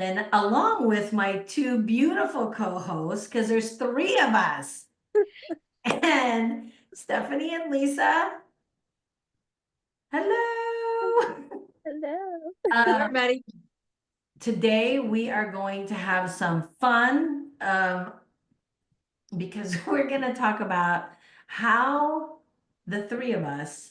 And along with my two beautiful co-hosts, because there's three of us, and Stephanie and Lisa. Hello. Hello. Um, Maddie. Today we are going to have some fun because we're going to talk about how the three of us,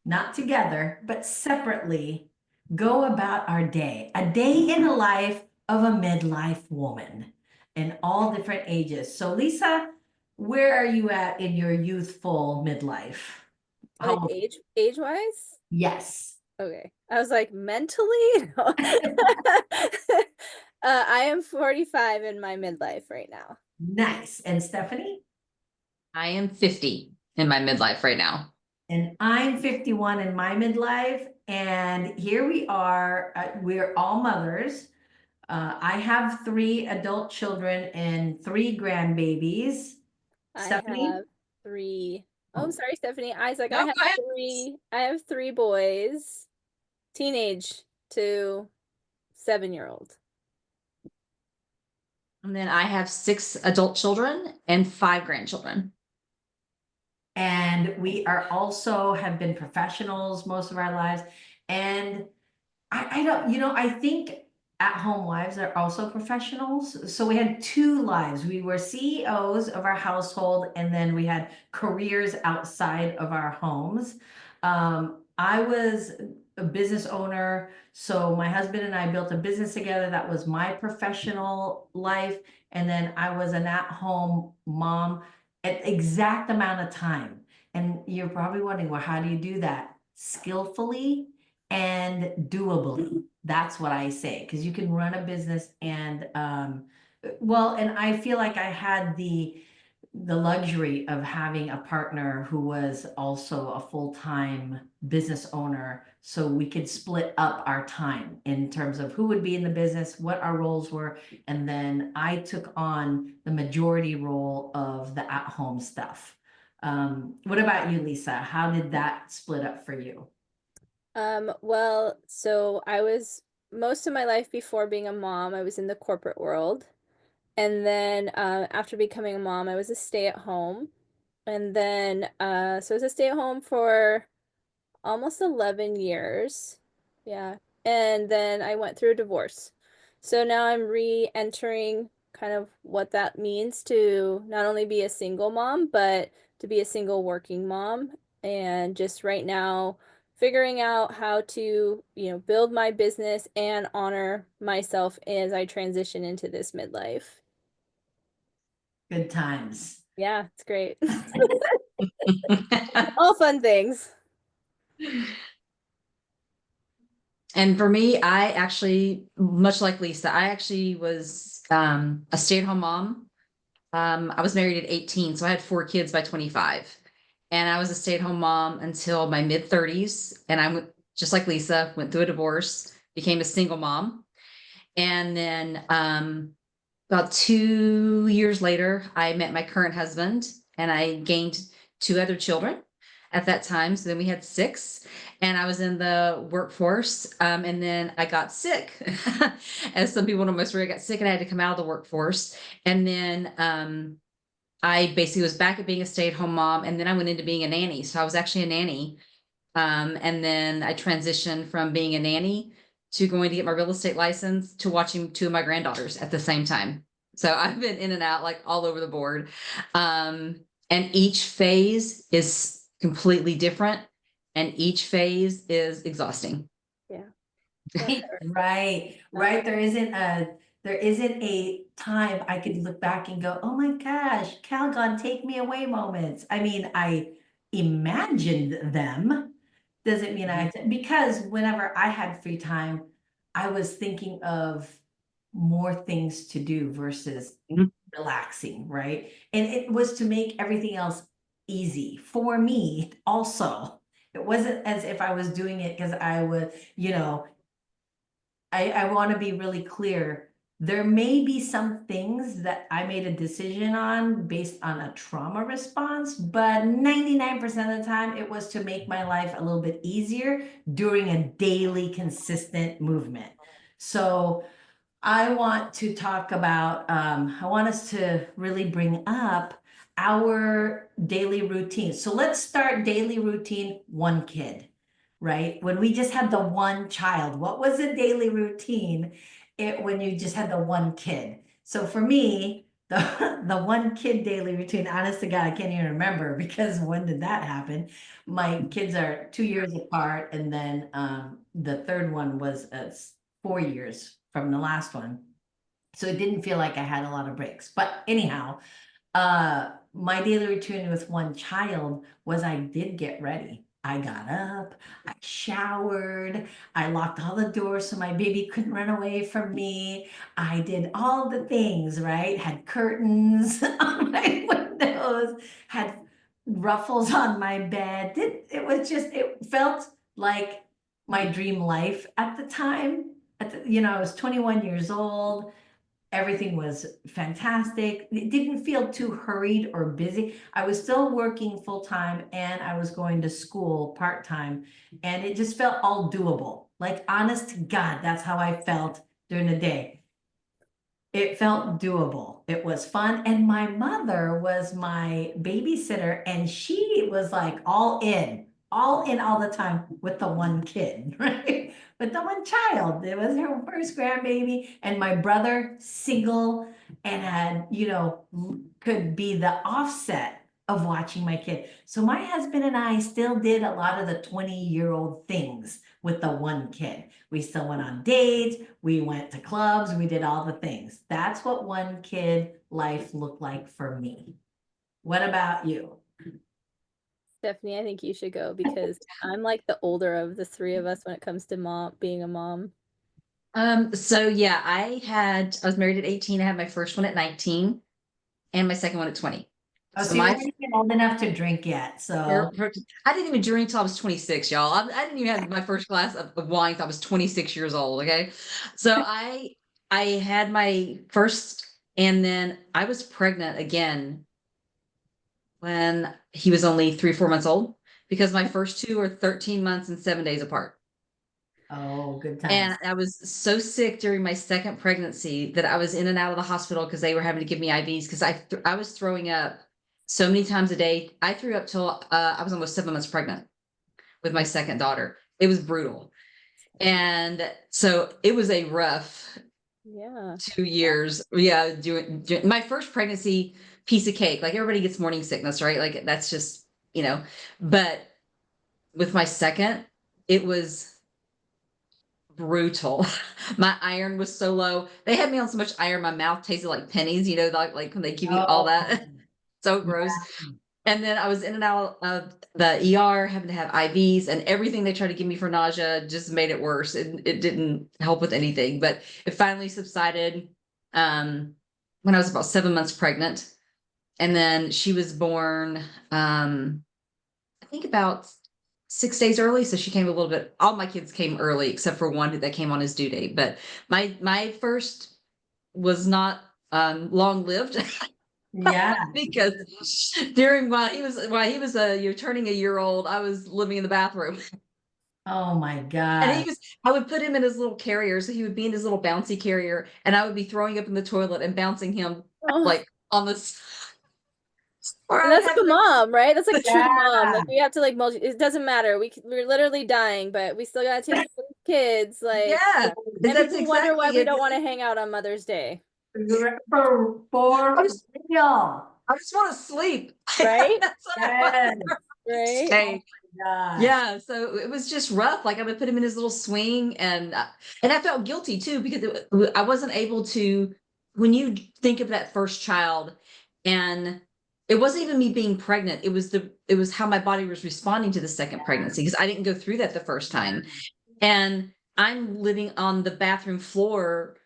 not together, but separately, go about our day. A day in the life of a midlife woman in all different ages. So, Lisa, where are you at in your youthful midlife? Like How? age wise? Yes. Okay. I was like mentally? No. I am 45 in my midlife right now. Nice. And Stephanie? I am 50 in my midlife right now. And I'm 51 in my midlife. And here we are. We're all mothers. I have three adult children and three grandbabies. I Stephanie? have three. Oh, I'm Oh, sorry, Stephanie. Isaac, No, go ahead. I have three boys, teenage to 7-year-old. And then I have 6 adult children and 5 grandchildren. and we are also have been professionals most of our lives. And I don't, I think at-home wives are also professionals. So we had two lives. We were CEOs of our household, and then we had careers outside of our homes. I was a business owner, so my husband and I built a business together. That was my professional life. And then I was an at-home mom at exact amount of time. And you're probably wondering, well, how do you do that? Skillfully and doably. That's what I say, because you can run a business and well, and I feel like I had the luxury of having a partner who was also a full-time business owner, so we could split up our time in terms of who would be in the business, what our roles were, and then I took on the majority role of the at-home stuff. What about you, Lisa? How did that split up for you? Well, so I was most of my life before being a mom, I was in the corporate world. And then after becoming a mom, I was a stay-at-home. And then so I was a stay-at-home for almost 11 years. Yeah. And then I went through a divorce. So now I'm re-entering kind of what that means to not only be a single mom, but to be a single working mom. And just right now, figuring out how to, build my business and honor myself as I transition into this midlife. Good times. Yeah, it's great. All fun things. And for me, I actually, much like Lisa, I actually was a stay-at-home mom. I was married at 18, so I had 4 kids by 25. And I was a stay-at-home mom until my mid-30s. And I went, just like Lisa, went through a divorce, became a single mom. And then about 2 years later, I met my current husband and I gained 2 other children at that time. So then we had 6, and I was in the workforce. And then I got sick. As some people know, my story, I got sick and I had to come out of the workforce. And then I basically was back at being a stay-at-home mom. And then I went into being a nanny. So I was actually a nanny. And then I transitioned from being a nanny to going to get my real estate license to watching 2 of my granddaughters at the same time. So I've been in and out like all over the board. And each phase is completely different and each phase is exhausting. Yeah. Right. There isn't a time I could look back and go, oh my gosh, Calgon, take me away moments. I mean, I imagined them. Doesn't mean because whenever I had free time, I was thinking of more things to do versus Mhm. relaxing, right? And it was to make everything else easy for me also. It wasn't as if I was doing it because I was, I want to be really clear. There may be some things that I made a decision on based on a trauma response, but 99% of the time it was to make my life a little bit easier during a daily consistent movement. So I want to talk about, I want us to really bring up our daily routine. So let's start daily routine, one kid, right? When we just had the one child, what was a daily routine when you just had the one kid? So for me, the one kid daily routine, honest to God, I can't even remember because when did that happen? My kids are 2 years apart, and then the third one was 4 years from the last one. So it didn't feel like I had a lot of breaks. But anyhow, my daily routine with one child was I did get ready. I got up, I showered, I locked all the doors so my baby couldn't run away from me. I did all the things, right? Had curtains on my windows, had ruffles on my bed. It was just, it felt like my dream life at the time. I was 21 years old. Everything was fantastic. It didn't feel too hurried or busy. I was still working full time and I was going to school part time, and it just felt all doable. Like, honest to God, that's how I felt during the day. It felt doable. It was fun. And my mother was my babysitter, and she was like all in all the time with the one kid, right? With the one child. It was her first grandbaby. And my brother, single, and had, could be the offset of watching my kid. So my husband and I still did a lot of the 20-year-old things with the one kid. We still went on dates, we went to clubs, we did all the things. That's what one kid life looked like for me. What about you? Stephanie, I think you should go because I'm like the older of the three of us when it comes to being a mom. So yeah, I was married at 18. I had my first one at 19 and my second one at 20. Oh, So so you my weren't even old enough to drink yet. So I didn't even drink till I was 26, y'all. I didn't even have my first glass of wine till I was 26 years old. Okay. So I had my first, and then I was pregnant again when he was only 3, 4 months old, because my first two are 13 months and 7 days apart. oh, good And times. I was so sick during my second pregnancy that I was in and out of the hospital because they were having to give me IVs because I was throwing up so many times a day. I threw up till I was almost 7 months pregnant with my second daughter. It was brutal. And so it was a rough Yeah. 2 years. Yeah, doing my first pregnancy, piece of cake. Like, everybody gets morning sickness, right? Like, that's just, but with my second, it was brutal. My iron was so low. They had me on so much iron, my mouth tasted like pennies, like when they give you all Oh, that. So gross. And then I was in and out of the ER, having to have IVs, and everything they tried to give me for nausea just made it worse. It didn't help with anything, but it finally subsided when I was about 7 months pregnant. And then she was born, I think about 6 days early. So she came a little bit, all my kids came early except for one that came on his due date. But my first was not long lived. yeah. Because while he was you're turning a year old, I was living in the bathroom. Oh my And God. I would put him in his little carrier. So he would be in his little bouncy carrier, and I would be throwing up in the toilet and bouncing him Oh, like on this, or and I would that's like have a mom, right? That's like true mom. Yeah. Like we have to like it doesn't matter. We're literally dying, but we still gotta take care of the kids. Like, yeah, and that's people wonder why exactly we it. don't want to hang out on Mother's Day, I For just real. I just want to sleep. right? That's what I want Yes. to Right? say. Gosh. Yeah, so it was just rough. Like, I would put him in his little swing, and I felt guilty too because I wasn't able to. When you think of that first child, and it wasn't even me being pregnant. It was how my body was responding to the second pregnancy because I didn't go through that the first time, and I'm living on the bathroom floor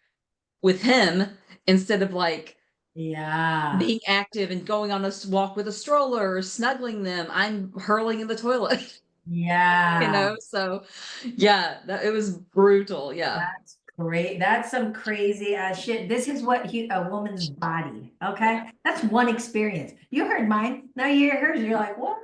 with him instead of like Yeah. being active and going on a walk with a stroller or snuggling them. I'm hurling in the toilet. Yeah. So yeah, it was brutal. Yeah. That's great. That's some crazy shit. This is what a woman's body. Okay. That's one experience. You heard mine. Now you hear hers. You're like, what?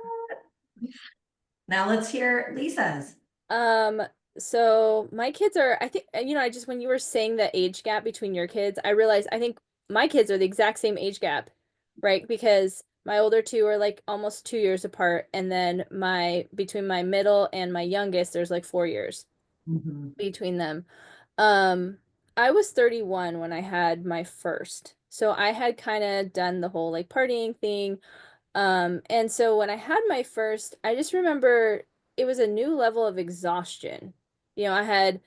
Now let's hear Lisa's. Um, So my kids are, I think, I just, when you were saying the age gap between your kids, I realized I think my kids are the exact same age gap, right? Because my older two are like almost 2 years apart. And then between my middle and my youngest, there's like 4 years Mhm. between them. Um, I was 31 when I had my first. So I had kind of done the whole like partying thing. And so when I had my first, I just remember it was a new level of exhaustion. I had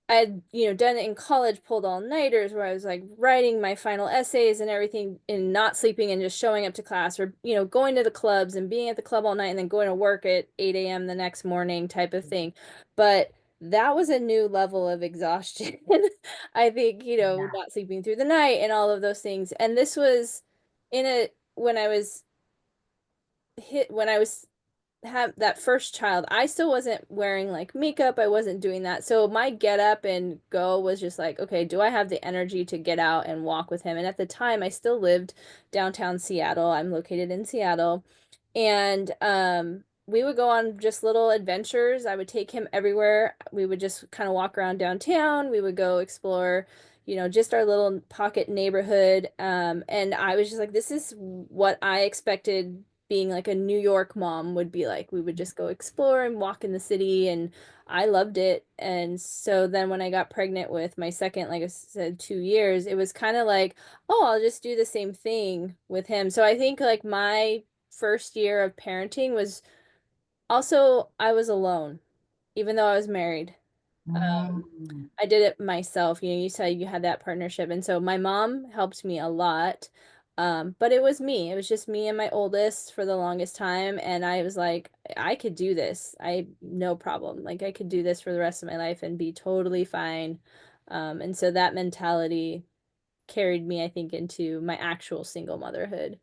done it in college, pulled all-nighters where I was like writing my final essays and everything and not sleeping and just showing up to class or, going to the clubs and being at the club all night and then going to work at 8 a.m. the next morning type of thing. But that was a new level of exhaustion. I think, Yeah. not sleeping through the night and all of those things. And this was in a when I was when I was have that first child, I still wasn't wearing like makeup. I wasn't doing that. So my get up and go was just like, okay, do I have the energy to get out and walk with him? And at the time, I still lived downtown Seattle. I'm located in Seattle. And we would go on just little adventures. I would take him everywhere. We would just kind of walk around downtown. We would go explore, just our little pocket neighborhood. And I was just like, this is what I expected being like a New York mom would be like. We would just go explore and walk in the city, and I loved it. And so then when I got pregnant with my second, like I said, 2 years, it was kind of like, oh, I'll just do the same thing with him. So I think like my first year of parenting was also I was alone, even though I was married. Mm. I did it myself. You said you had that partnership. And so my mom helped me a lot. But it was me. It was just me and my oldest for the longest time. And I was like, I could do this. No problem. Like I could do this for the rest of my life and be totally fine. And so that mentality carried me, I think, into my actual single motherhood.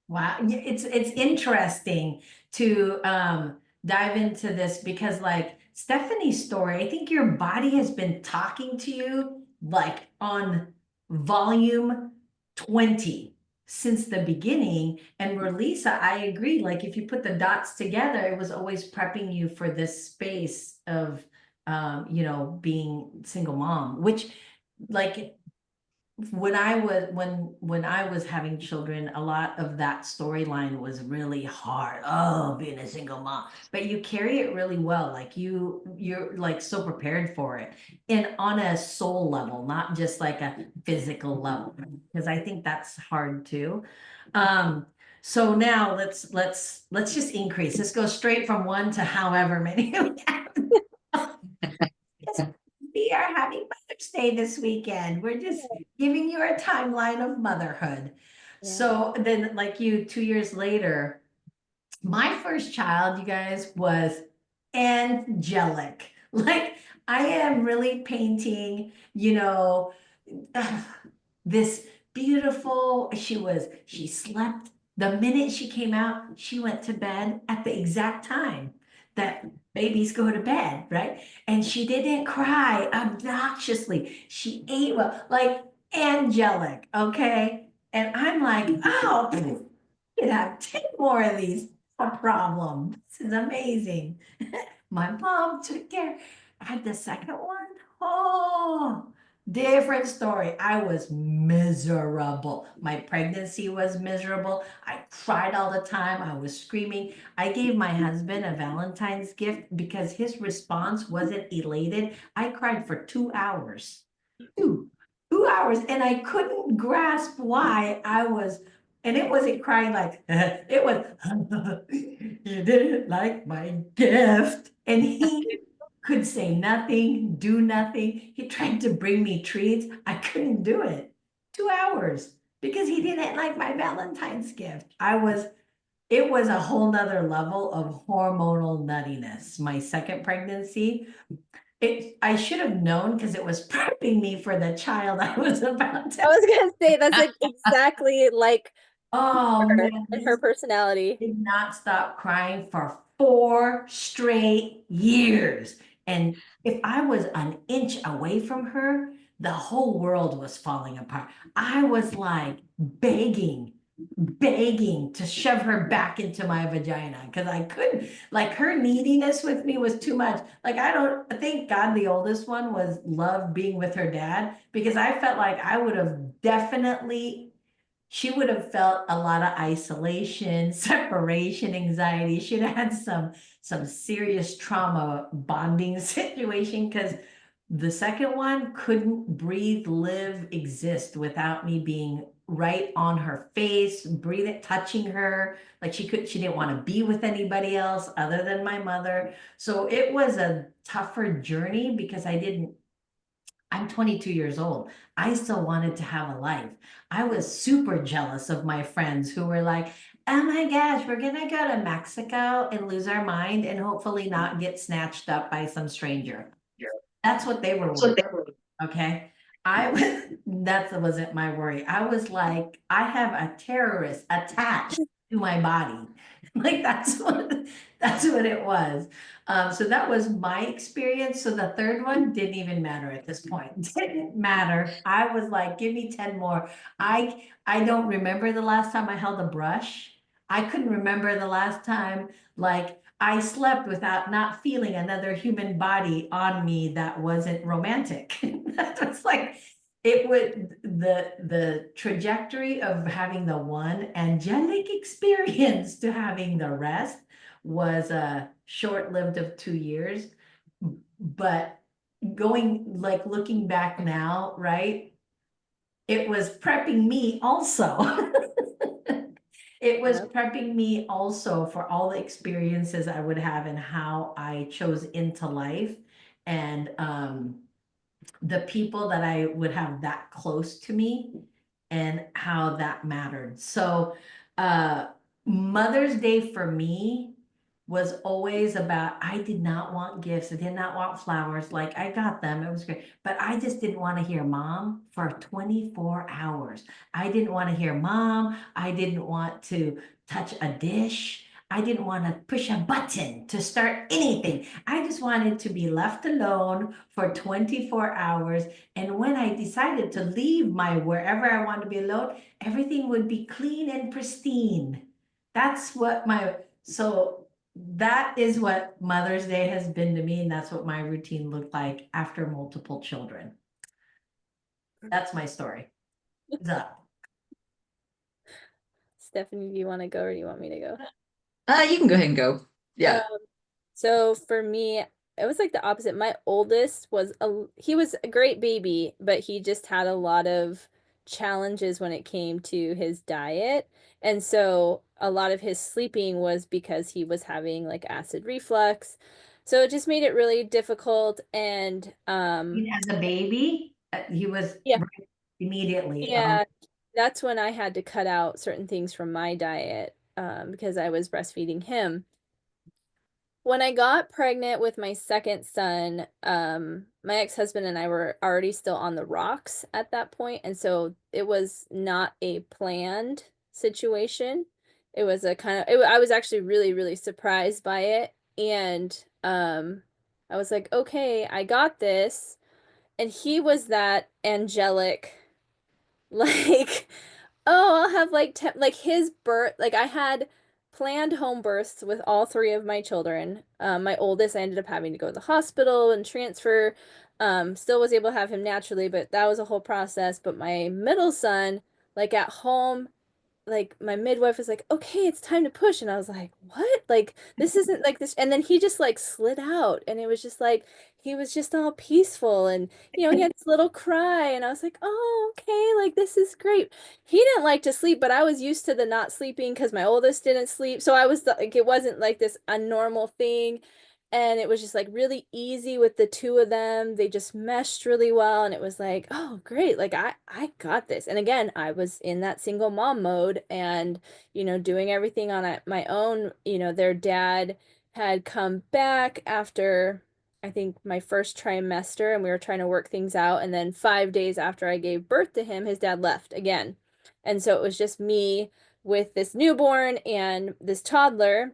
Wow, it's interesting to dive into this because like Stephanie's story, I think your body has been talking to you like on volume 20 since the beginning. And Relisa, I agree. Like if you put the dots together, it was always prepping you for this space of being single mom, which like when I was having children, a lot of that storyline was really hard. Oh, being a single mom. But you carry it really well. Like you're like so prepared for it. And on a soul level, not just like a physical level. Because I think that's hard too. Um, so now let's just increase. Let's go straight from one to however many we have. Yes, we are having Mother's Day this weekend. We're just giving you a timeline of motherhood. Yeah. So then, like you, 2 years later, my first child, you guys, was angelic. Like I am really painting, this beautiful, she slept the minute she came out, she went to bed at the exact time that babies go to bed, right? And she didn't cry obnoxiously. She ate well, like angelic, okay? And I'm like, oh, you could have 10 more of these, no problem. This is amazing. My mom took care. I had the second one. Oh, different story. I was miserable. My pregnancy was miserable. I cried all the time. I was screaming. I gave my husband a Valentine's gift because his response wasn't elated. I cried for 2 hours. Two, 2 hours. And I couldn't grasp why I was, and it wasn't crying like, it was, you didn't like my gift. And he could say nothing, do nothing. He tried to bring me treats. I couldn't do it. 2 hours because he didn't like my Valentine's gift. It was a whole nother level of hormonal nuttiness. My second pregnancy, I should have known because it was prepping me for the child I was about I to. was gonna say that's like exactly like Oh her man, and her this personality. did not stop crying for 4 straight years. And if I was an inch away from her, the whole world was falling apart. I was like begging. begging to shove her back into my vagina because I couldn't, like her neediness with me was too much. Like I don't, thank God the oldest one was loved being with her dad because I felt like I would have definitely, she would have felt a lot of isolation, separation anxiety. She'd have had some serious trauma bonding situation because the second one couldn't breathe, live, exist without me being right on her face, breathing, touching her. Like she didn't want to be with anybody else other than my mother. So it was a tougher journey because I'm 22 years old. I still wanted to have a life. I was super jealous of my friends who were like, oh my gosh, we're gonna go to Mexico and lose our mind and hopefully not get snatched up by some stranger. That's what they were worried. Okay. I was, that wasn't my worry. I was like, I have a terrorist attached to my body. Like that's what it was. So that was my experience. So the third one didn't even matter at this point. Didn't matter. I was like, give me 10 more. I don't remember the last time I held a brush. I couldn't remember the last time like I slept without not feeling another human body on me that wasn't romantic. That was like it would the trajectory of having the one angelic experience to having the rest was short-lived of 2 years. But going like looking back now, right? It was prepping me also. It was Yep. prepping me also for all the experiences I would have and how I chose into life and the people that I would have that close to me and how that mattered. So, uh, Mother's Day for me was always about, I did not want gifts. I did not want flowers. Like I got them. It was great. But I just didn't want to hear mom for 24 hours. I didn't want to hear mom. I didn't want to touch a dish. I didn't want to push a button to start anything. I just wanted to be left alone for 24 hours. And when I decided to leave my wherever I wanted to be alone, everything would be clean and pristine. That's what so that is what Mother's Day has been to me. And that's what my routine looked like after multiple children. That's my story. Zup. Stephanie, do you want to go or do you want me to go? You can go ahead and go. Um, Yeah. so for me, it was like the opposite. My oldest was he was a great baby, but he just had a lot of challenges when it came to his diet. And so a lot of his sleeping was because he was having like acid reflux. So it just made it really difficult and As a baby, he was yeah, right immediately. yeah, that's when I had to cut out certain things from my diet because I was breastfeeding him. When I got pregnant with my second son, my ex-husband and I were already still on the rocks at that point, and so it was not a planned situation. It was a kind of I was actually really, really surprised by it, and I was like, okay, I got this. And he was that angelic, like oh, I'll have like like his birth. Like I had planned home births with all three of my children. My oldest, I ended up having to go to the hospital and transfer. Still was able to have him naturally, but that was a whole process. But my middle son, like at home, like my midwife was like, okay, it's time to push. And I was like, what? Like, this isn't like this. And then he just like slid out. And it was just like, he was just all peaceful. And, he had this little cry. And I was like, oh, okay, like this is great. He didn't like to sleep, but I was used to the not sleeping because my oldest didn't sleep. So I was like, it wasn't like this unnormal thing. And it was just like really easy with the two of them. They just meshed really well. And it was like, oh, great. Like I got this. And again, I was in that single mom mode and, doing everything on my own. Their dad had come back after, I think, my first trimester and we were trying to work things out. And then 5 days after I gave birth to him, his dad left again. And so it was just me with this newborn and this toddler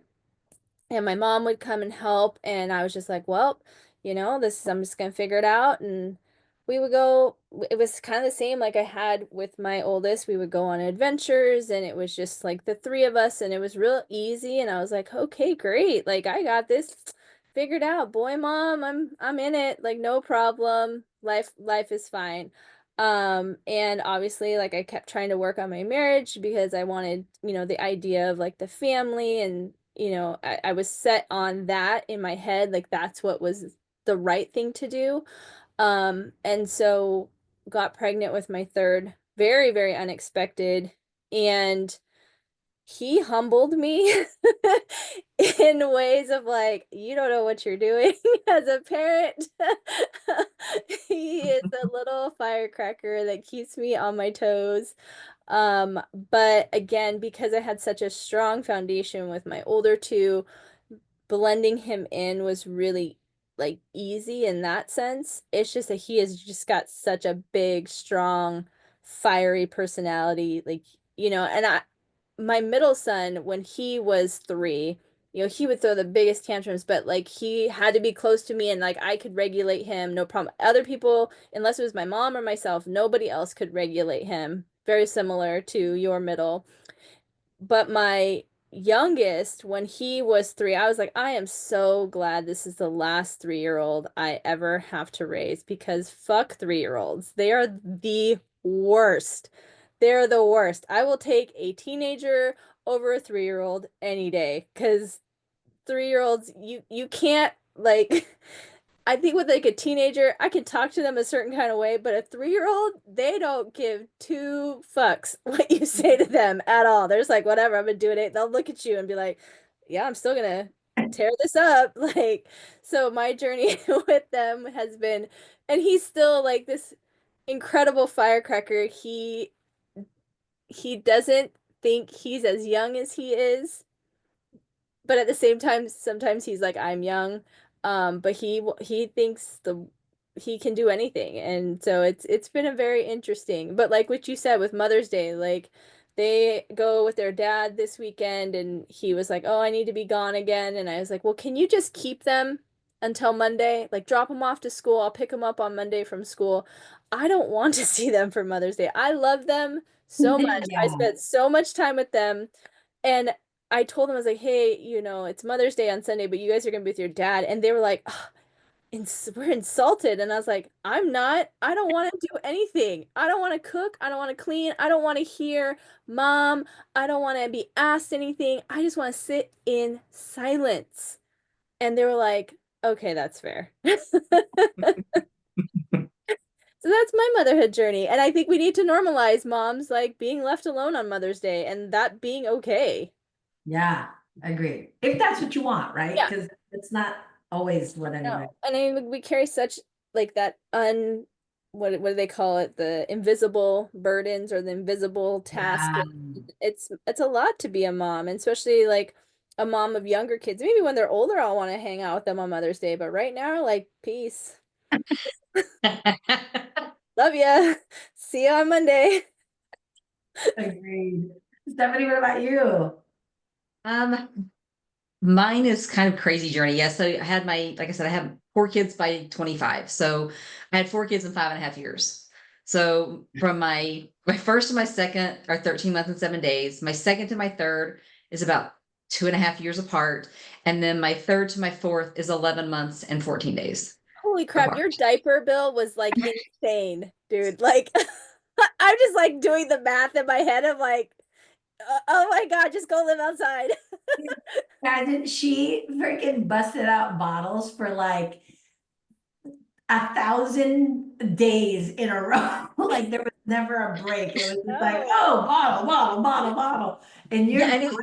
and my mom would come and help and I was just like, well, this I'm just gonna figure it out and we would go, it was kind of the same like I had with my oldest. We would go on adventures and it was just like the three of us and it was real easy. And I was like, okay, great. Like I got this figured out. Boy, mom, I'm in it. Like no problem. Life is fine. And obviously like I kept trying to work on my marriage because I wanted, the idea of like the family and I was set on that in my head. Like that's what was the right thing to do. And so got pregnant with my third, very, very unexpected. And he humbled me in ways of like, you don't know what you're doing as a parent. He is a little firecracker that keeps me on my toes. But again, because I had such a strong foundation with my older two, blending him in was really like easy in that sense. It's just that he has just got such a big, strong, fiery personality. Like, and my middle son, when he was 3, he would throw the biggest tantrums, but like he had to be close to me and like I could regulate him, no problem. Other people, unless it was my mom or myself, nobody else could regulate him. Very similar to your middle. But my youngest, when he was 3, I was like, I am so glad this is the last 3-year-old I ever have to raise because fuck 3-year-olds. They are the worst. They're the worst. I will take a teenager over a 3-year-old any day because 3-year-olds, you can't like I think with like a teenager, I can talk to them a certain kind of way, but a 3-year-old, they don't give two fucks what you say to them at all. They're just like, whatever, I'm gonna do it. They'll look at you and be like, yeah, I'm still gonna tear this up. Like, so my journey with them has been, and he's still like this incredible firecracker. He doesn't think he's as young as he is, but at the same time, sometimes he's like, I'm young. But he thinks he can do anything. And so it's been a very interesting, but like what you said with Mother's Day, like they go with their dad this weekend and he was like, "Oh, I need to be gone again." And I was like, "Well, can you just keep them until Monday? Like drop them off to school. I'll pick them up on Monday from school. I don't want to see them for Mother's Day. I love them so much. I Yeah. spent so much time with them." And I told them, I was like, hey, it's Mother's Day on Sunday, but you guys are gonna be with your dad. And they were like, "Ugh, we're insulted." And I was like, I'm not. I don't want to do anything. I don't want to cook. I don't want to clean. I don't want to hear mom. I don't want to be asked anything. I just want to sit in silence. And they were like, okay, that's fair. So that's my motherhood journey. And I think we need to normalize moms like being left alone on Mother's Day and that being okay. Yeah, agreed. If that's what you want, right? Yeah. Because it's not always what anybody. No, and I mean, we carry such like that what do they call it? The invisible burdens or the invisible task. Yeah. It's a lot to be a mom, and especially like a mom of younger kids. Maybe when they're older, I'll want to hang out with them on Mother's Day, but right now, like, peace. Love ya. See you on Monday. Agreed. Stephanie, what about you? Um, Mine is kind of crazy journey. Yes. So I had like I said, I have 4 kids by 25. So I had 4 kids in 5.5 years. So from my first to my second are 13 months and 7 days. My second to my third is about 2.5 years apart. And then my third to my fourth is 11 months and 14 days Holy crap, your apart. diaper bill was like insane, dude. Like, I'm just like doing the math in my head of like, oh my God, just go live outside. Imagine she freaking busted out bottles for like 1,000 days in a row. Like there was never a break. It was just like, No. oh, bottle, bottle, bottle, bottle. And Yeah. you're And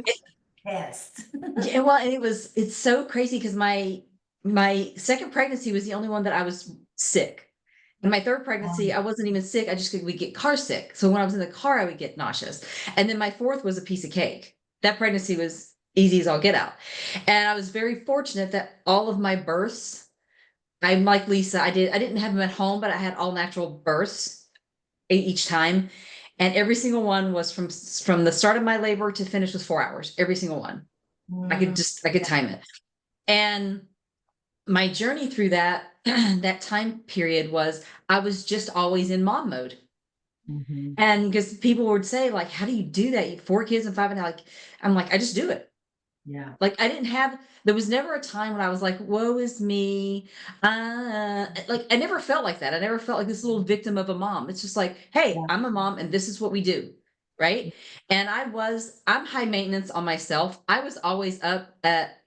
pissed. yeah, well, and it's so crazy because my second pregnancy was the only one that I was sick. In my third pregnancy, I wasn't even sick. I just would get car sick. So when I was in the car, I would get nauseous. And then my fourth was a piece of cake. That pregnancy was easy as all get out. And I was very fortunate that all of my births, I'm like Lisa, I didn't have them at home, but I had all natural births each time. And every single one was from the start of my labor to finish was 4 hours. Every single one. Mm, I could yeah. time it. And my journey through that that time period was I was just always in mom mode. Mhm. And because people would say, like, how do you do that? You have 4 kids and five and like I'm like, I just do it. Yeah. Like I didn't have there was never a time when I was like, woe is me. Like I never felt like that. I never felt like this little victim of a mom. It's just like, hey, Yeah. I'm a mom and this is what we do. Right. And I'm high maintenance on myself. I was always up at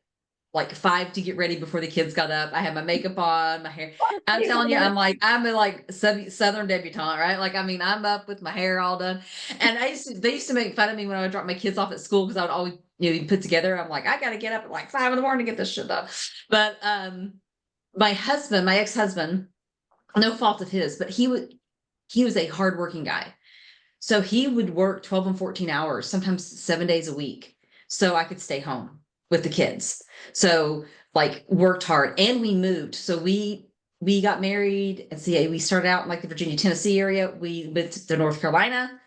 like 5 to get ready before the kids got up. I had my makeup on, my hair. I'm telling you, I'm a like Southern debutante, right? Like, I mean, I'm up with my hair all done. And they used to make fun of me when I would drop my kids off at school because I would always, be put together. I'm like, I got to get up at like 5 in the morning to get this shit done. But my ex-husband, no fault of his, but he was a hardworking guy. So he would work 12 and 14 hours, sometimes 7 days a week. So I could stay home with the kids. So like worked hard and we moved. So we got married and see we started out in like the Virginia, Tennessee area. We went to North Carolina,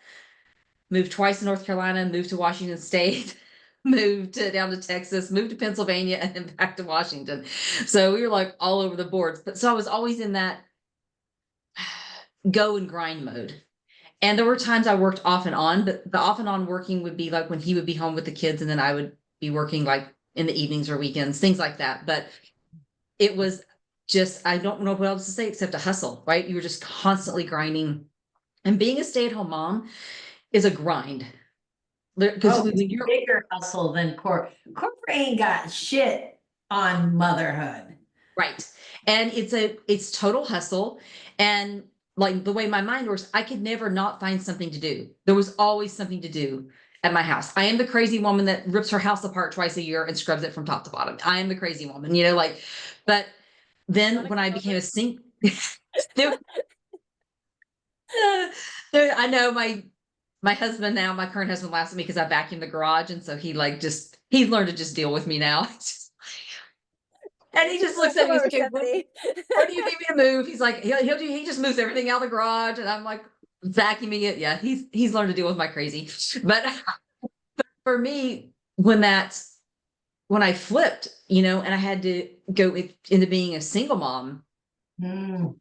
moved twice to North Carolina, moved to Washington State, down to Texas, moved to Pennsylvania, and then back to Washington. So we were like all over the boards. But so I was always in that go and grind mode. And there were times I worked off and on, but the off and on working would be like when he would be home with the kids and then I would be working like in the evenings or weekends, things like that. But it was just, I don't know what else to say except a hustle, right? You were just constantly grinding. And being a stay-at-home mom is a grind. Because Oh, when it's a you're bigger hustle than corporate. Corporate ain't got shit on motherhood. right. And it's total hustle. And like the way my mind works, I could never not find something to do. There was always something to do at my house. I am the crazy woman that rips her house apart twice a year and scrubs it from top to bottom. I am the crazy woman, like, but then Wanna when I come became over? a sink, there, I know my husband now, my current husband laughs at me because I vacuum the garage. And so he's learned to just deal with me now. And he just Wanna looks at come me, he's over, like, "Okay, Stephanie? what do you need me to move?" He's like, he just moves everything out of the garage. And I'm like vacuuming it. Yeah, he's learned to deal with my crazy. But for me, when I flipped, and I had to go into being a single mom, Mm,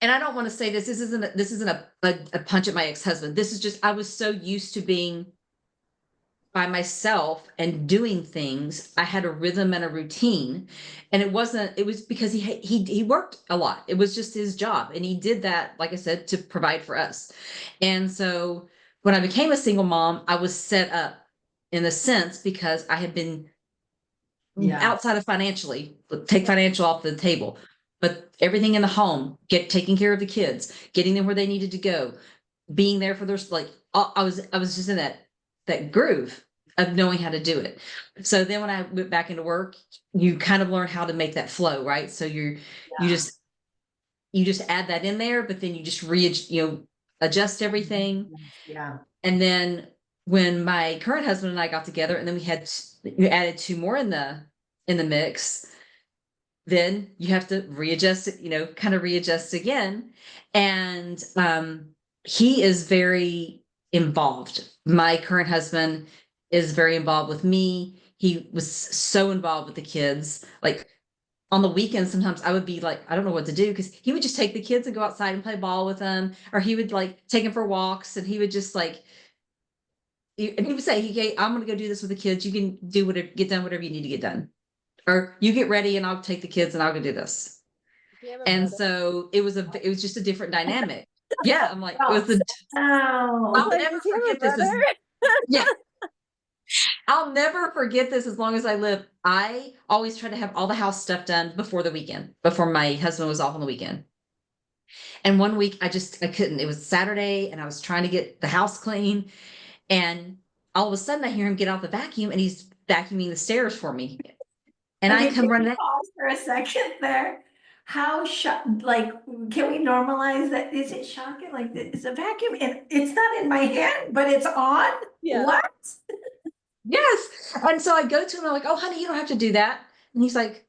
and I don't want to say this isn't a punch at my ex-husband. This is just I was so used to being by myself and doing things. I had a rhythm and a routine, and it was because he worked a lot. It was just his job, and he did that, like I said, to provide for us. And so when I became a single mom, I was set up in a sense because I had been yeah. outside of financially, take financial off the table, but everything in the home, taking care of the kids, getting them where they needed to go, being there for their like I was just in that groove of knowing how to do it. So then when I went back into work, you kind of learn how to make that flow, right? So you Yeah. just you just add that in there, but then you just adjust everything. Yeah. And then when my current husband and I got together, and then you added two more in the mix, then you have to readjust it, kind of readjust again. And he is very involved. My current husband is very involved with me. He was so involved with the kids. Like on the weekends, sometimes I would be like, I don't know what to do because he would just take the kids and go outside and play ball with them, or he would like take them for walks, and he would just like, and he would say, "Hey, I'm going to go do this with the kids. You can do whatever, get done whatever you need to get done, or you get ready and I'll take the kids and I'll go do this." Do you have a And brother? so it was just a different dynamic. Yeah, I'm like, it Oh, was the I was oh, I'll like, never does he have a forget this brother? as yeah, I'll never forget this as long as I live. I always try to have all the house stuff done before the weekend, before my husband was off on the weekend. And one week I couldn't. It was Saturday and I was trying to get the house clean, and all of a sudden I hear him get out the vacuum and he's vacuuming the stairs for me. And I okay, come can we running out. pause for a second there? How like, can we normalize that? Is it shocking? Like, it's a vacuum and it's not in my hand, but it's on? Yeah. What? Yes. And so I go to him and I'm like, "Oh, honey, you don't have to do that." And he's like,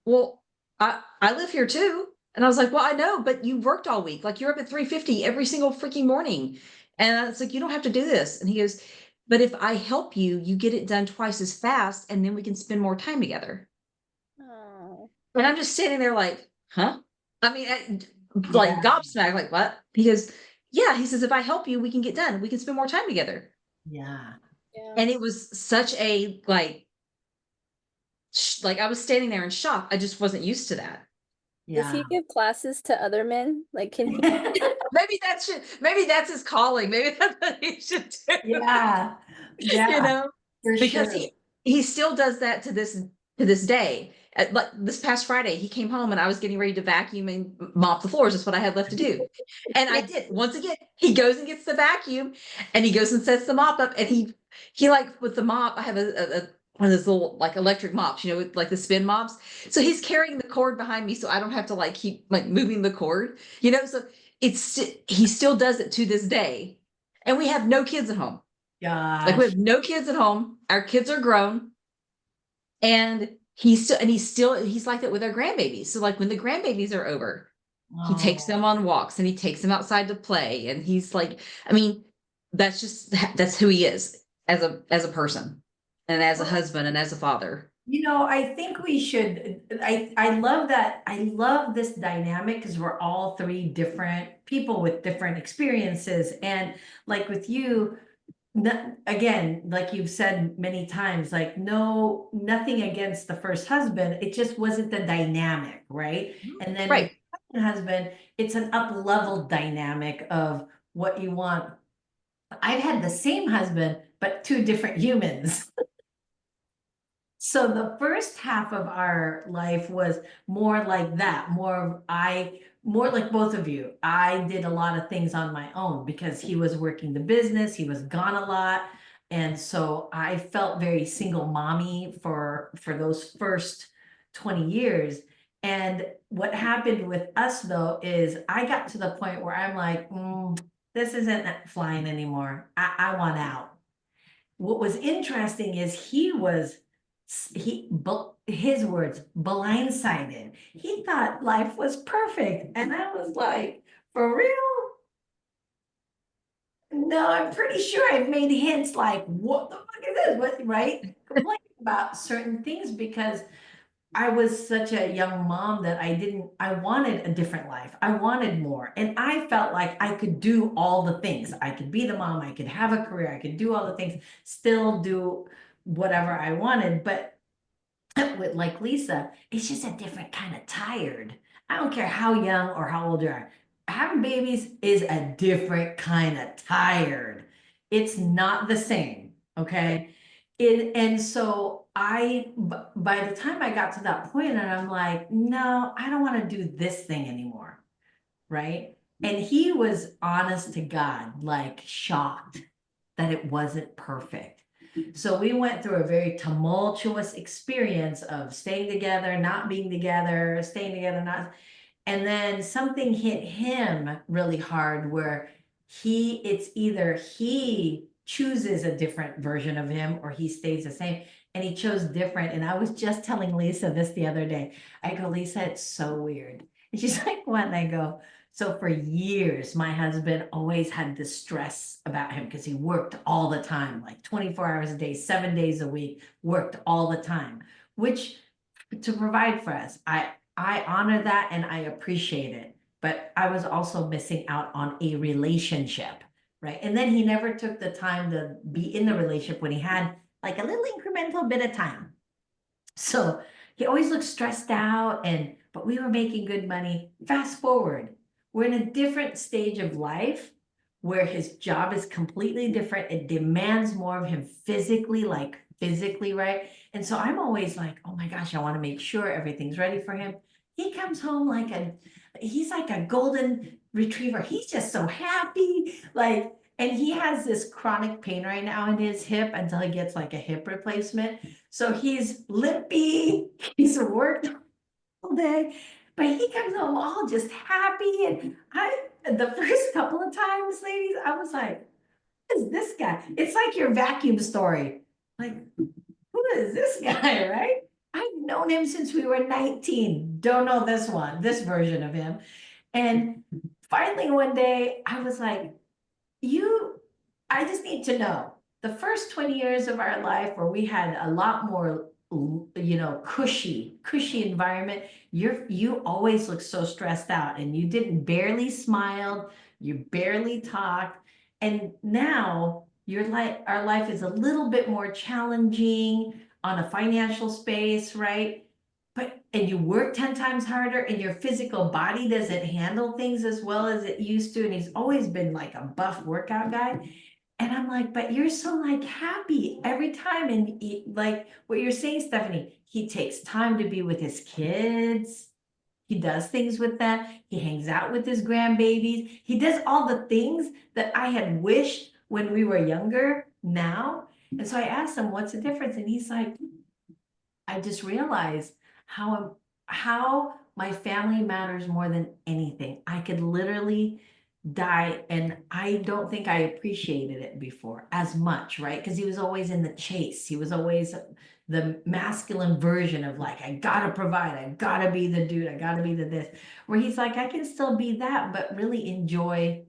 "Well, I live here too." And I was like, "Well, I know, but you worked all week. Like you're up at 3:50 every single freaking morning." And it's like, "You don't have to do this." And he goes, "But if I help you, you get it done twice as fast and then we can spend more time together." Oh. And I'm just standing there like, huh? I mean, like Yeah. gobsmacked, like what? Because yeah, he says, if I help you, we can get done. We can spend more time together. Yeah. Yeah. And it was such a like I was standing there in shock. I just wasn't used to that. Does Yeah. he give classes to other men? Like, can he? Maybe that's his calling. Maybe that's what he should do. Yeah. You Yeah, know, for because sure. he still does that to this day. Like this past Friday, he came home and I was getting ready to vacuum and mop the floors. That's what I had left to do. And I Yeah. did. Once again, he goes and gets the vacuum and he goes and sets the mop up and he like with the mop, I have a one of those little like electric mops, with like the spin mops. So he's carrying the cord behind me so I don't have to like keep like moving the cord, so he still does it to this day. And we have no kids at home. Like we Gosh. have no kids at home. Our kids are grown, and he's like that with our grandbabies. So like when the grandbabies are over, he takes Oh, them on walks and he takes them outside to play. And he's like, I mean, that's who he is as a person and as a well, husband and as a father. I think we should, I love that. I love this dynamic because we're all three different people with different experiences. And like with you, again, like you've said many times, like no, nothing against the first husband. It just wasn't the dynamic, right? And then with Right. the second husband, it's an up level dynamic of what you want. I've had the same husband, but two different humans. So the first half of our life was more like that, more like both of you. I did a lot of things on my own because he was working the business, he was gone a lot. And so I felt very single mommy for those first 20 years. And what happened with us though is I got to the point where I'm like, this isn't flying anymore. I want out. What was interesting is his words, blindsided. He thought life was perfect. And I was like, for real? No, I'm pretty sure I've made hints like, what the fuck is this? What, right? Complaining about certain things because I was such a young mom that I wanted a different life. I wanted more. And I felt like I could do all the things. I could be the mom, I could have a career, I could do all the things, still do whatever I wanted. But with like Lisa, it's just a different kind of tired. I don't care how young or how old you are. Having babies is a different kind of tired. It's not the same, okay? And so by the time I got to that point, and I'm like, no, I don't want to do this thing anymore, right? And he was honest to God, like shocked that it wasn't perfect. So we went through a very tumultuous experience of staying together, not being together, staying together, not. And then something hit him really hard where it's either he chooses a different version of him or he stays the same. And he chose different. And I was just telling Lisa this the other day. I go, Lisa, it's so weird. And she's like, what? And I go, so for years, my husband always had this stress about him because he worked all the time, like 24 hours a day, 7 days a week, worked all the time, which to provide for us. I honor that and I appreciate it. But I was also missing out on a relationship, right? And then he never took the time to be in the relationship when he had like a little incremental bit of time. So he always looked stressed out but we were making good money. Fast forward, we're in a different stage of life where his job is completely different. It demands more of him physically, right? And so I'm always like, oh my gosh, I want to make sure everything's ready for him. He comes home he's like a golden retriever. He's just so happy. And he has this chronic pain right now in his hip until he gets like a hip replacement. So he's limpy, he's worked all day, but he comes home all just happy. And the first couple of times, ladies, I was like, who is this guy? It's like your vacuum story. Like, who is this guy, right? I've known him since we were 19. Don't know this version of him. And finally, one day, I was like, I just need to know the first 20 years of our life where we had a lot more cushy environment, you always look so stressed out, and you didn't barely smiled, you barely talked. And now our life is a little bit more challenging on a financial space, right? And you work 10 times harder, and your physical body doesn't handle things as well as it used to. And he's always been like a buff workout guy. And I'm like, but you're so like happy every time. And like what you're saying, Stephanie, he takes time to be with his kids. He does things with them. He hangs out with his grandbabies. He does all the things that I had wished when we were younger now. And so I asked him, what's the difference? And he's like, I just realized how my family matters more than anything. I could literally die, and I don't think I appreciated it before as much, right? Because he was always in the chase. He was always the masculine version of like, I gotta provide, I gotta be the dude, I gotta be the this. Where he's like, I can still be that, but really enjoy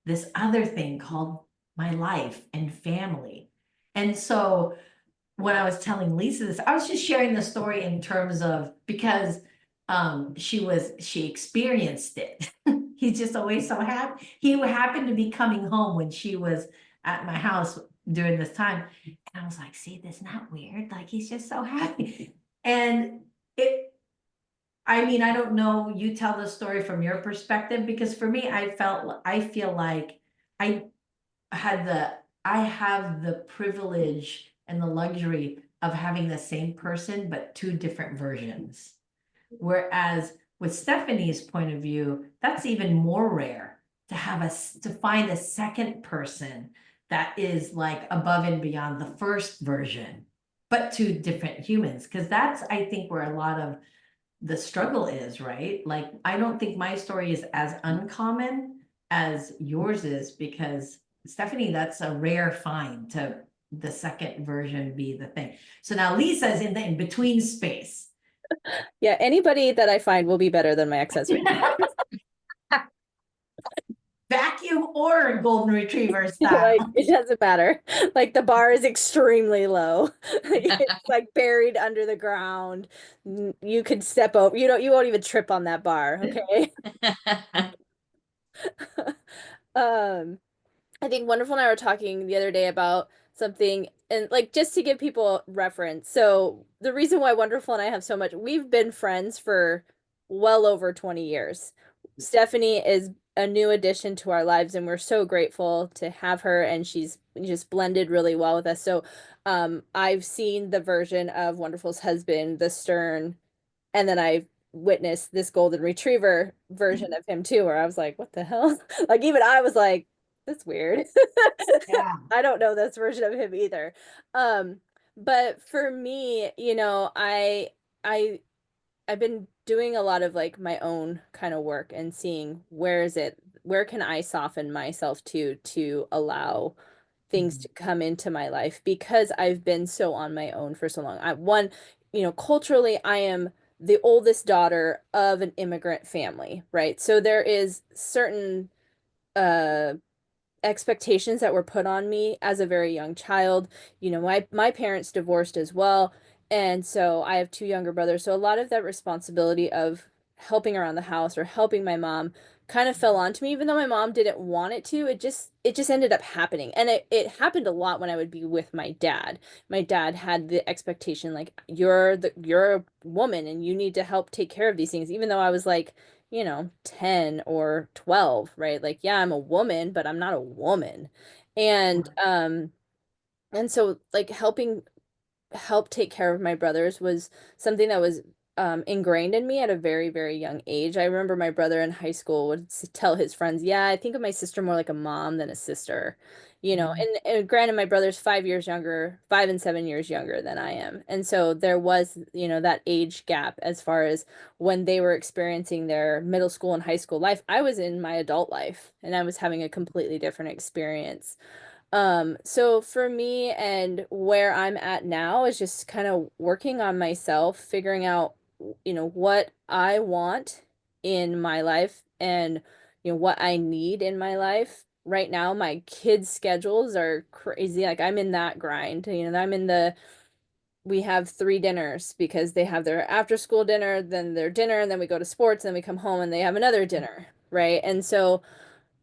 this other thing called my life and family. And so when I was telling Lisa this, I was just sharing the story in terms of, because she experienced it. He's just always so happy. He happened to be coming home when she was at my house during this time. And I was like, see, that's not weird. Like, he's just so happy. And I mean, I don't know, you tell the story from your perspective, because for me, I feel like I had the I have the privilege and the luxury of having the same person but two different versions. Whereas with Stephanie's point of view, that's even more rare to find a second person that is like above and beyond the first version, but two different humans. Because that's, I think, where a lot of the struggle is, right? Like, I don't think my story is as uncommon as yours is, because Stephanie, that's a rare find to the second version be the thing. So now Lisa's in the in between space. Yeah, anybody that I find will be better than my ex-husband. Vacuum or golden retriever Like, style. it doesn't matter. Like, the bar is extremely low. It's like buried under the ground. You could step over, you won't even trip on that bar, okay? Um, I think Wonderful and I were talking the other day about something, and like, just to give people reference. So the reason why Wonderful and I have so much, we've been friends for well over 20 years. Stephanie is a new addition to our lives, and we're so grateful to have her, and she's just blended really well with us. So I've seen the version of Wonderful's husband, the stern, and then I've witnessed this golden retriever version of him too, where I was like, what the hell? Like, even I was like, that's weird. Yeah. I don't know this version of him either. Um, but for me, I I've been doing a lot of like my own kind of work and seeing where can I soften myself to allow things to come into my life, because I've been so on my own for so long. Culturally, I am the oldest daughter of an immigrant family, right? So there is certain uh expectations that were put on me as a very young child. My parents divorced as well, and so I have two younger brothers. So a lot of that responsibility of helping around the house or helping my mom kind of fell onto me, even though my mom didn't want it to. It just ended up happening. And it happened a lot when I would be with my dad. My dad had the expectation, like, you're a woman and you need to help take care of these things, even though I was like, 10 or 12, right? Like, yeah, I'm a woman, but I'm not a woman. And so, like, help take care of my brothers was something that was ingrained in me at a very, very young age. I remember my brother in high school would tell his friends, yeah, I think of my sister more like a mom than a sister. And granted, my brother's 5 years younger, 5 and 7 years younger than I am. And so there was, that age gap as far as when they were experiencing their middle school and high school life. I was in my adult life and I was having a completely different experience. So for me and where I'm at now is just kind of working on myself, figuring out, what I want in my life and, what I need in my life. Right now, my kids' schedules are crazy. Like, I'm in that grind, I'm in the we have 3 dinners because they have their after school dinner, then their dinner, and then we go to sports, and then we come home and they have another dinner, right? And so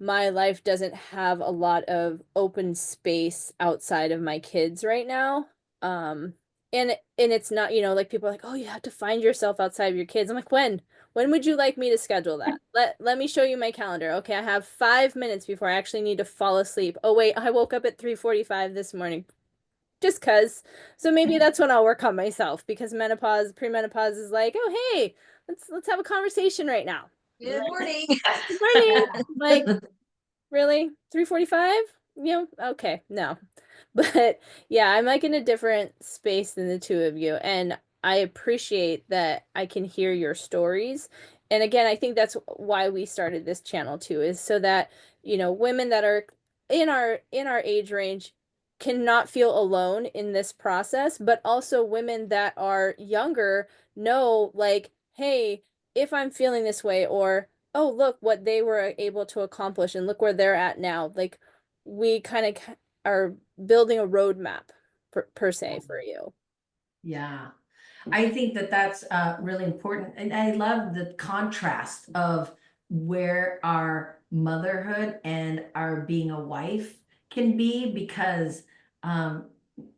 my life doesn't have a lot of open space outside of my kids right now. Um, and it's not, like people are like, "Oh, you have to find yourself outside of your kids." I'm like, "When? When would you like me to schedule that? Let me show you my calendar. Okay, I have 5 minutes before I actually need to fall asleep. Oh wait, I woke up at 3:45 this morning just 'cause. So maybe that's when I'll work on myself because menopause, premenopause is like, "Oh, hey, let's have a conversation right now." Good morning. Good morning. Like, really? 3:45? Okay, no. But yeah, I'm like in a different space than the two of you. And I appreciate that I can hear your stories. And again, I think that's why we started this channel too, is so that, women that are in our age range cannot feel alone in this process, but also women that are younger know like, hey, if I'm feeling this way, or oh, look what they were able to accomplish and look where they're at now. Like we kind of are building a roadmap per se for you. Yeah. I think that that's really important. And I love the contrast of where our motherhood and our being a wife can be, because um,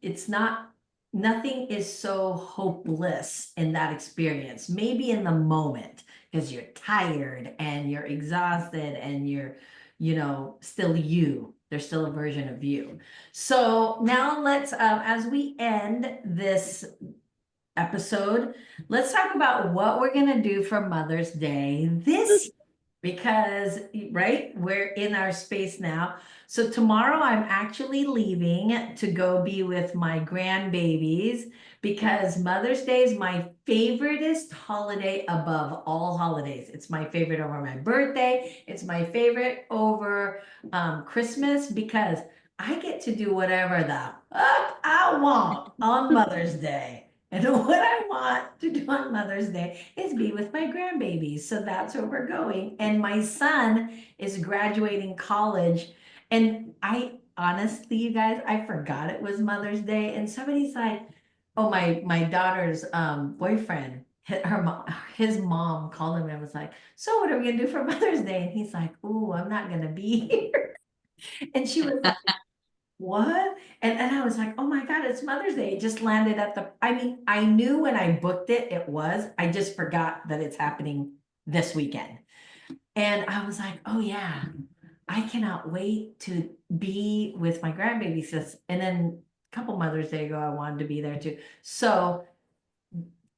it's not, nothing is so hopeless in that experience. Maybe in the moment, because you're tired and you're exhausted and you're, still you. There's still a version of you. So now let's, as we end this episode, let's talk about what we're going to do for Mother's Day this year. Because, right, we're in our space now. So tomorrow I'm actually leaving to go be with my grandbabies, because Mother's Day is my favoriteest holiday above all holidays. It's my favorite over my birthday. It's my favorite over Christmas, because I get to do whatever the fuck I want on Mother's Day. And what I want to do on Mother's Day is be with my grandbabies. So that's where we're going. And my son is graduating college. And I honestly, you guys, I forgot it was Mother's Day. And somebody's like, oh, my daughter's boyfriend, his mom called him and was like, so what are we gonna do for Mother's Day? And he's like, oh, I'm not gonna be here. And she was like, what? And I was like, oh my God, it's Mother's Day. It just landed at I mean, I knew when I booked it, it was, I just forgot that it's happening this weekend. And I was like, oh yeah, I cannot wait to be with my grandbaby sis. And then a couple Mother's Day ago, I wanted to be there too. So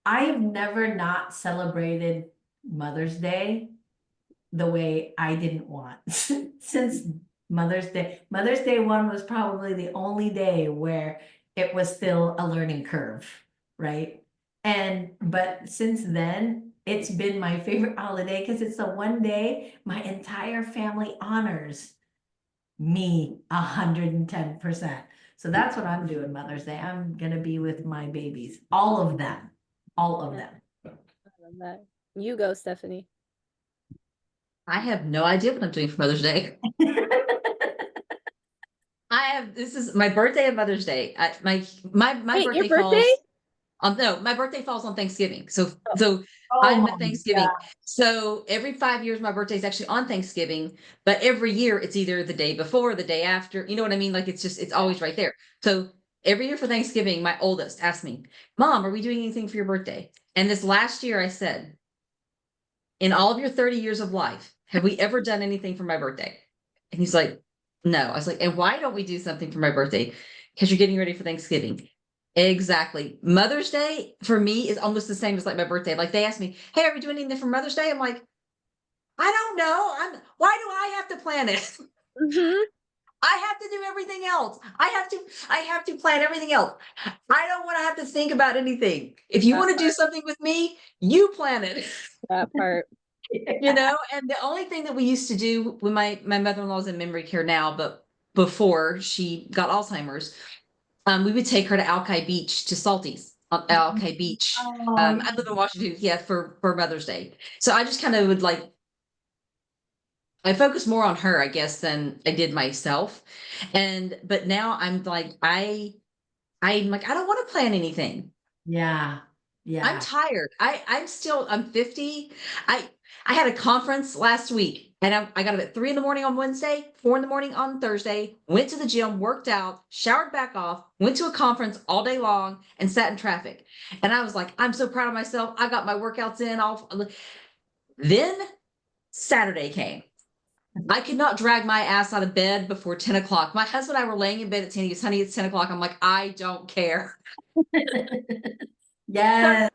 I have never not celebrated Mother's Day the way I didn't want since Mother's Day. Mother's Day one was probably the only day where it was still a learning curve, right? But since then, it's been my favorite holiday because it's the one day my entire family honors me 110%. So that's what I'm doing Mother's Day. I'm gonna be with my babies, all of them, all of them. I love that. You go, Stephanie. I have no idea what I'm doing for Mother's Day. This is my birthday and Mother's Day. My Wait, your birthday birthday? falls no, my birthday falls on Thanksgiving. So Oh I'm my at Thanksgiving. So every 5 years, my birthday is actually on Thanksgiving, but every year it's either the day before or the day after. You know what I mean? Like it's always right there. So every year for Thanksgiving, my oldest asked me, Mom, are we doing anything for your birthday? And this last year I said, in all of your 30 years of life, have we ever done anything for my birthday? And he's like, no. I was like, and why don't we do something for my birthday? Because you're getting ready for Thanksgiving. Exactly. Mother's Day for me is almost the same as like my birthday. Like they asked me, hey, are we doing anything for Mother's Day? I'm like, I don't know. Why do I have to plan it? Mm-hmm. I have to do everything else. I have to plan everything else. I don't want to have to think about anything. If you want to do something with me, you plan it. That part. And the only thing that we used to do when my mother-in-law's in memory care now, but before she got Alzheimer's, we would take her to Alki Beach, to Salty's on Alki Beach. Oh, I live in Washington, yeah, for Mother's Day. So I just kind of would I focus more on her, I guess, than I did myself. But now I'm like, I'm like, I don't want to plan anything. Yeah. I'm Yeah. tired. I'm 50. I I had a conference last week and I got up at 3 in the morning on Wednesday, 4 in the morning on Thursday, went to the gym, worked out, showered back off, went to a conference all day long and sat in traffic. And I was like, I'm so proud of myself. I got my workouts in all. Then Saturday came. I could not drag my ass out of bed before 10 o'clock. My husband and I were laying in bed at 10. He goes, honey, it's 10 o'clock. I'm like, I don't care. Yes.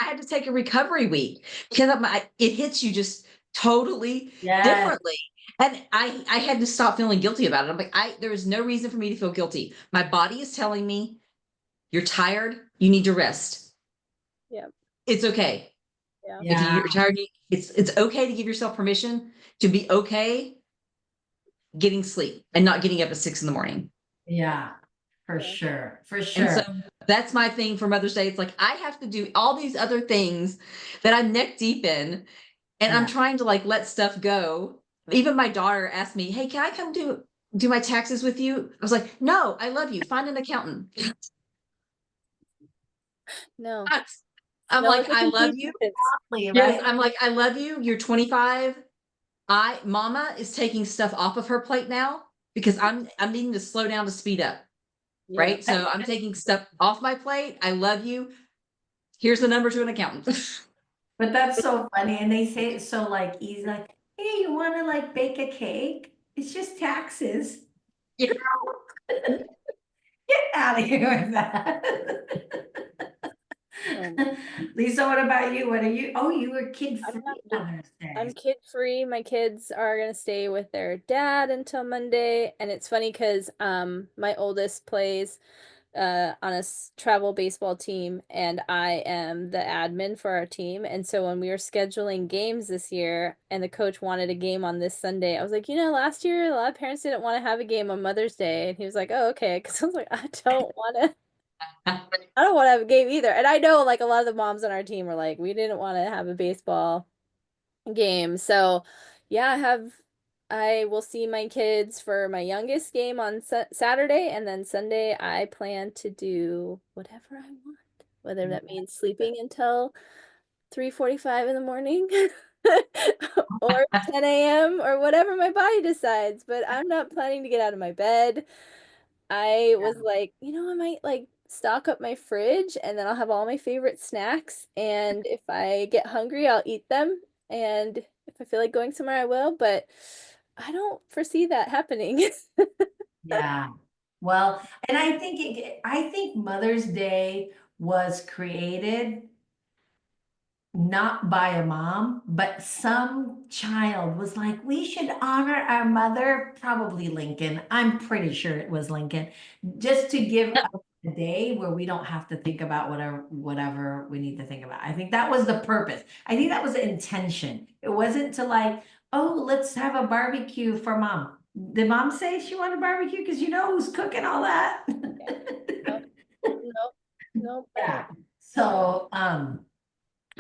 I had to take a recovery week because it hits you just totally Yes. differently. And I had to stop feeling guilty about it. I'm like, there is no reason for me to feel guilty. My body is telling me you're tired, you need to rest. Yeah. It's okay. Yeah. If Yeah. you're tired, it's okay to give yourself permission to be okay getting sleep and not getting up at 6 in the morning. Yeah. For Yeah. sure. For And so sure. that's my thing for Mother's Day. It's like I have to do all these other things that I'm neck deep in. And I'm Yeah. trying to like let stuff go. Even my daughter asked me, "Hey, can I come do my taxes with you?" I was like, "No, I love you. Find an accountant." No. I'm No like, one's a "I love complete you." sentence. Yes, Right? I'm like, "I love you. You're 25. Mama is taking stuff off of her plate now because I'm needing to slow down to speed up, Yeah. right? So I'm taking stuff off my plate. I love you. Here's the number to an accountant." But that's so funny. And they say it so like easy, like, hey, you want to like bake a cake? It's just taxes. Yeah. Get out of here with that. Um, Lisa, what about you? What are you? Oh, you were kid I'm free not Mother's Day. I'm kid free. My kids are gonna stay with their dad until Monday, and it's funny because my oldest plays on a travel baseball team, and I am the admin for our team. And so when we were scheduling games this year, and the coach wanted a game on this Sunday, I was like, last year a lot of parents didn't want to have a game on Mother's Day, and he was like, oh, okay, because I was like, I don't want to have a game either. And I know like a lot of the moms on our team were like, we didn't want to have a baseball game. So, yeah, I will see my kids for my youngest game on Saturday, and then Sunday I plan to do whatever I want, whether that means sleeping until 3:45 in the morning or 10 a.m. or whatever my body decides, but I'm not planning to get out of my bed. I was like, I might like stock up my fridge and then I'll have all my favorite snacks. And if I get hungry, I'll eat them. And if I feel like going somewhere, I will. But I don't foresee that happening. Yeah. Well, and I think Mother's Day was created not by a mom, but some child was like, we should honor our mother, probably Lincoln. I'm pretty sure it was Lincoln, just to give us a day where we don't have to think about whatever we need to think about. I think that was the purpose. I think that was the intention. It wasn't to like, oh, let's have a barbecue for mom. Did mom say she wanted barbecue? Because you know who's cooking all that? Nope, nope, nope. I Yeah. don't. So,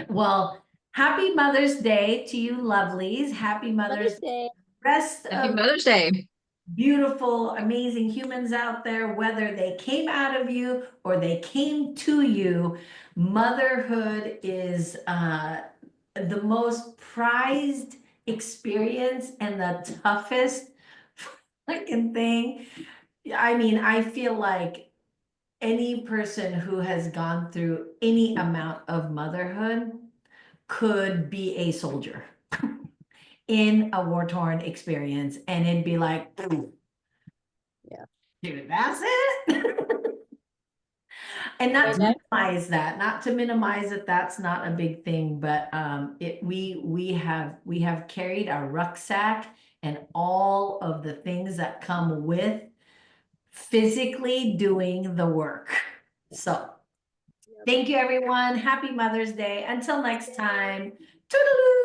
well, happy Mother's Day to you lovelies. Happy Mother's Mother's Day. rest Happy of Mother's Day. beautiful, amazing humans out there, whether they came out of you or they came to you. Motherhood is the most prized experience and the toughest freaking thing. I mean, I feel like any person who has gone through any amount of motherhood could be a soldier in a war-torn experience, and it'd be like, Yeah. dude, that's it. And not Okay, to next. minimize that, not to minimize it, that's not a big thing, but we have carried our rucksack and all of the things that come with physically doing the work. So Yep. thank you, everyone. Happy Mother's Day. Until next time. Toodaloo.